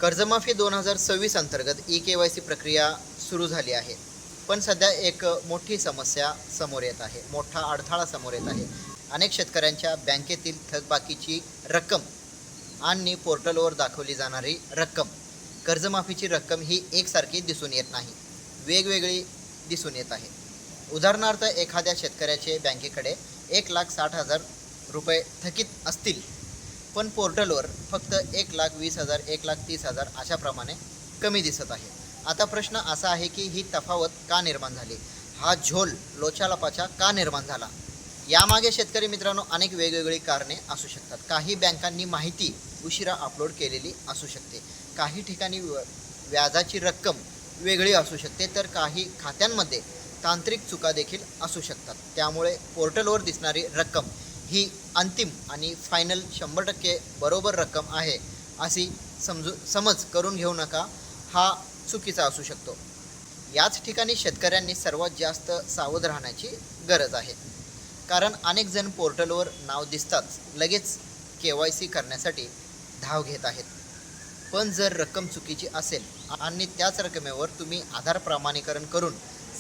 कर्जमाफी 2026 अंतर्गत ई-KYC प्रक्रिया सुरू झाली आहे. पण सध्या एक मोठी समस्या समोर येत आहे. मोठा अडथळा समोर येत आहे. अनेक शेतकऱ्यांच्या बँकेतील थकबाकीची रक्कम आणि पोर्टलवर दाखवली जाणारी रक्कम, कर्जमाफीची रक्कम ही एकसारखी दिसून येत नाही. वेगवेगळी दिसून येत आहे. उदाहरणार्थ एखाद्या शेतकऱ्याचे बँकेकडे 1,60,000 रुपये थकीत असतील, पण पोर्टलवर फक्त 1,20,000, 1,30,000 अशाप्रमाणे कमी दिसत आहे. आता प्रश्न असा आहे की ही तफावत का निर्माण झाली? हा झोल लोचालपाचा का निर्माण झाला? यामागे शेतकरी मित्रांनो अनेक वेगवेगळी कारणे असू शकतात. काही बँकांनी माहिती उशिरा अपलोड केलेली असू शकते. काही ठिकाणी व्याजाची रक्कम वेगळी असू शकते, तर काही खात्यांमध्ये तांत्रिक चुका देखील असू शकतात. त्यामुळे पोर्टलवर दिसणारी रक्कम ही अंतिम आणि फायनल 100% बरोबर रक्कम आहे अशी समज करून घेऊ नका. हा चुकीचा असू शकतो. याच ठिकाणी शेतकऱ्यांनी सर्वात जास्त सावध राहण्याची गरज आहे. कारण अनेक जण पोर्टलवर नाव दिसताच लगेच KYC करण्यासाठी धाव घेत आहेत. पण जर रक्कम चुकीची असेल आणि त्याच रकमेवर तुम्ही आधार प्रमाणीकरण करून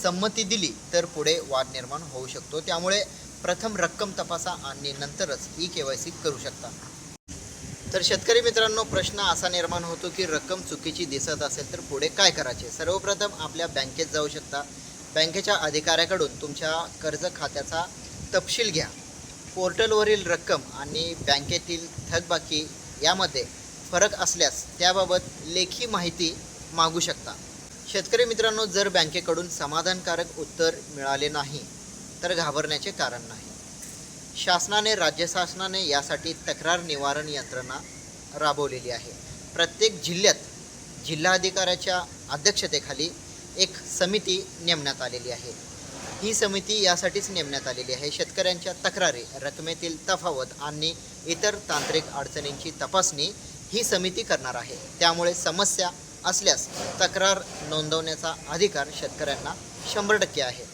संमती दिली तर पुढे वाद निर्माण होऊ शकतो. त्यामुळे प्रथम रक्कम तपासा आणि नंतरच ई-KYC करू शकता. तर शेतकरी मित्रांनो, प्रश्न असा निर्माण होतो की रक्कम चुकीची दिसत असेल तर पुढे काय करायचे? सर्वप्रथम आपल्या बँकेत जाऊ शकता. बँकेच्या अधिकाऱ्याकडून तुमच्या कर्ज खात्याचा तपशील घ्या. पोर्टलवरील रक्कम आणि बँकेतील थकबाकी यामध्ये फरक असल्यास त्याबाबत लेखी माहिती मागू शकता. शेतकरी मित्रांनो, जर बँकेकडून समाधानकारक उत्तर मिळाले नाही तर घाबरण्याचे कारण नाही. राज्य शासनाने यासाठी तक्रार निवारण यंत्रणा राबवलेली आहे. प्रत्येक जिल्ह्यात जिल्हाधिकाऱ्याच्या अध्यक्षतेखाली एक समिती नेमण्यात आलेली आहे. ही समिती यासाठीच नेमण्यात आलेली आहे, शेतकऱ्यांच्या तक्रारी, रकमेतील तफावत आणि इतर तांत्रिक अडचणींची तपासणी ही समिती करणार आहे. त्यामुळे समस्या असल्यास तक्रार नोंदवण्याचा अधिकार शेतकऱ्यांना 100% आहे.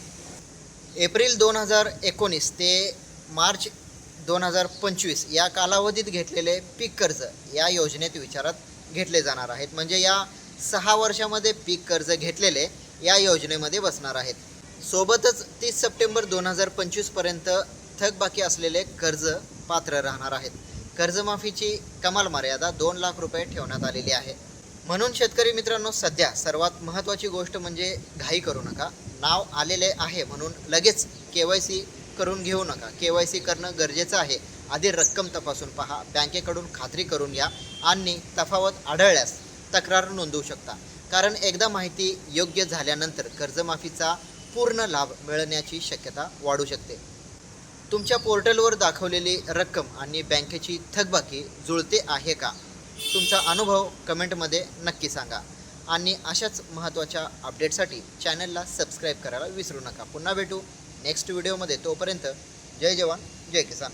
एप्रिल 2019 ते मार्च 2025 या कालावधीत घेतलेले पीक कर्ज या योजनेत विचारात घेतले जाणार आहेत. म्हणजे या 6 वर्षामध्ये पीक कर्ज घेतलेले या योजनेमध्ये बसणार आहेत. सोबतच 30 सप्टेंबर 2025 पर्यंत थकबाकी असलेले कर्ज पात्र राहणार आहेत. कर्जमाफीची कमाल मर्यादा 2 लाख रुपये ठेवण्यात आलेली आहे. म्हणून शेतकरी मित्रांनो, सध्या सर्वात महत्त्वाची गोष्ट म्हणजे घाई करू नका. नाव आलेले आहे म्हणून लगेच KYC करून घेऊ नका. KYC करणं गरजेचं आहे. आधी रक्कम तपासून पहा, बँकेकडून खात्री करून घ्या आणि तफावत आढळल्यास तक्रार नोंदवू शकता. कारण एकदा माहिती योग्य झाल्यानंतर कर्जमाफीचा पूर्ण लाभ मिळण्याची शक्यता वाढू शकते. तुमच्या पोर्टलवर दाखवलेली रक्कम आणि बँकेची थकबाकी जुळते आहे का? तुमचा अनुभव कमेंटमध्ये नक्की सांगा. आणि अशाच महत्त्वाच्या अपडेटसाठी चॅनलला सबस्क्राईब करायला विसरू नका. पुन्हा भेटू नेक्स्ट व्हिडिओमध्ये. तोपर्यंत जय जवान जय किसान.